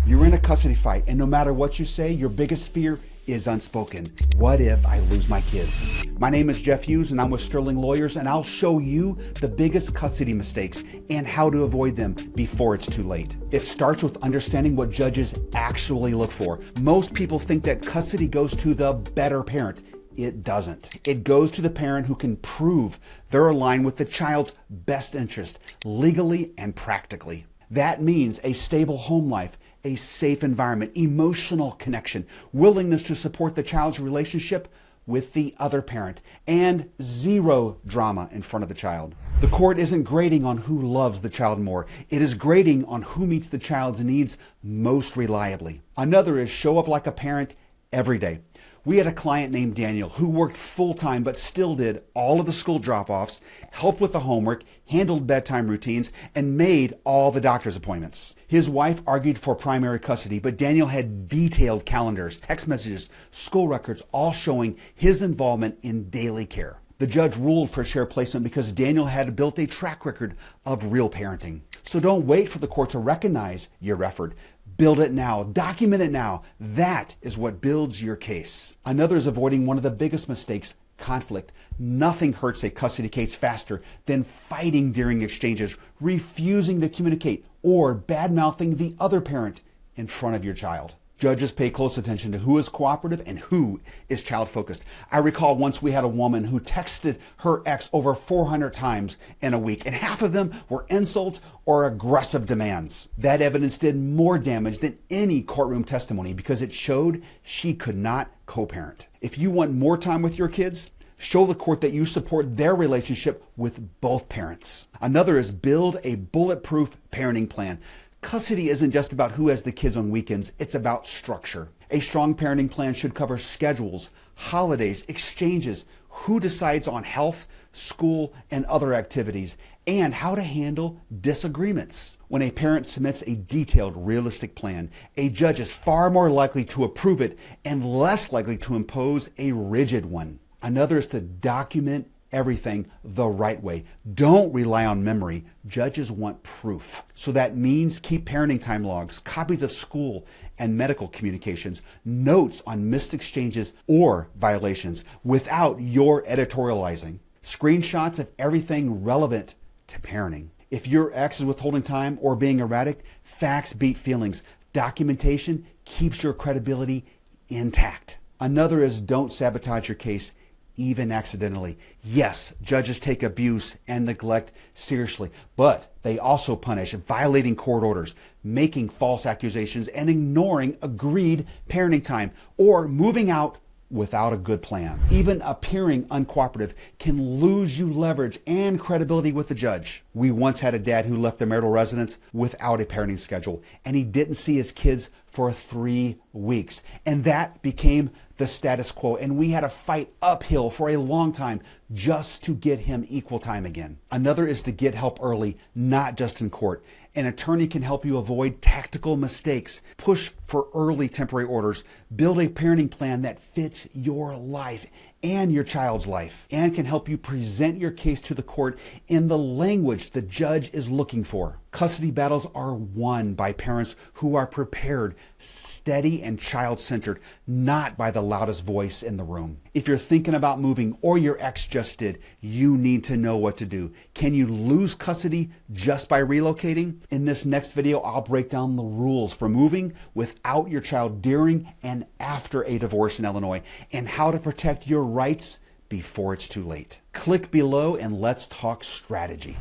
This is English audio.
You're in a custody fight, and no matter what you say, your biggest fear is unspoken. What if I lose my kids? My name is Jeff Hughes, and I'm with Sterling Lawyers, and I'll show you the biggest custody mistakes and how to avoid them before it's too late. It starts with understanding what judges actually look for. Most people think that custody goes to the better parent. It doesn't. It goes to the parent who can prove they're aligned with the child's best interest, legally and practically. That means a stable home life, a safe environment, emotional connection, willingness to support the child's relationship with the other parent, and zero drama in front of the child. The court isn't grading on who loves the child more. It is grading on who meets the child's needs most reliably. Another is show up like a parent every day. We had a client named Daniel who worked full-time but still did all of the school drop-offs, helped with the homework, handled bedtime routines, and made all the doctor's appointments. His wife argued for primary custody, but Daniel had detailed calendars, text messages, school records, all showing his involvement in daily care. The judge ruled for share placement because Daniel had built a track record of real parenting. So don't wait for the court to recognize your effort. Build it now. Document it now. That is what builds your case. Another is avoiding one of the biggest mistakes, conflict. Nothing hurts a custody case faster than fighting during exchanges, refusing to communicate, or bad-mouthing the other parent in front of your child. Judges pay close attention to who is cooperative and who is child-focused. I recall once we had a woman who texted her ex over 400 times in a week, and half of them were insults or aggressive demands. That evidence did more damage than any courtroom testimony because it showed she could not co-parent. If you want more time with your kids, show the court that you support their relationship with both parents. Another is build a bulletproof parenting plan. Custody isn't just about who has the kids on weekends, it's about structure. A strong parenting plan should cover schedules, holidays, exchanges, who decides on health, school, and other activities, and how to handle disagreements. When a parent submits a detailed, realistic plan, a judge is far more likely to approve it and less likely to impose a rigid one. Another is to document everything the right way. Don't rely on memory. Judges want proof. So that means keep parenting time logs, copies of school and medical communications, notes on missed exchanges or violations without your editorializing, screenshots of everything relevant to parenting. If your ex is withholding time or being erratic, facts beat feelings. Documentation keeps your credibility intact. Another is don't sabotage your case even accidentally. Yes, judges take abuse and neglect seriously, but they also punish violating court orders, making false accusations, and ignoring agreed parenting time, or moving out without a good plan. Even appearing uncooperative can lose you leverage and credibility with the judge. We once had a dad who left the marital residence without a parenting schedule, and he didn't see his kids for 3 weeks. And that became the status quo, and we had to fight uphill for a long time just to get him equal time again. Another is to get help early, not just in court. An attorney can help you avoid tactical mistakes, push for early temporary orders, build a parenting plan that fits your life and your child's life, and can help you present your case to the court in the language the judge is looking for. Custody battles are won by parents who are prepared, steady, and child-centered, not by the loudest voice in the room. If you're thinking about moving or your ex just did, you need to know what to do. Can you lose custody just by relocating? In this next video, I'll break down the rules for moving without your child during and after a divorce in Illinois, and how to protect your rights before it's too late. Click below and let's talk strategy.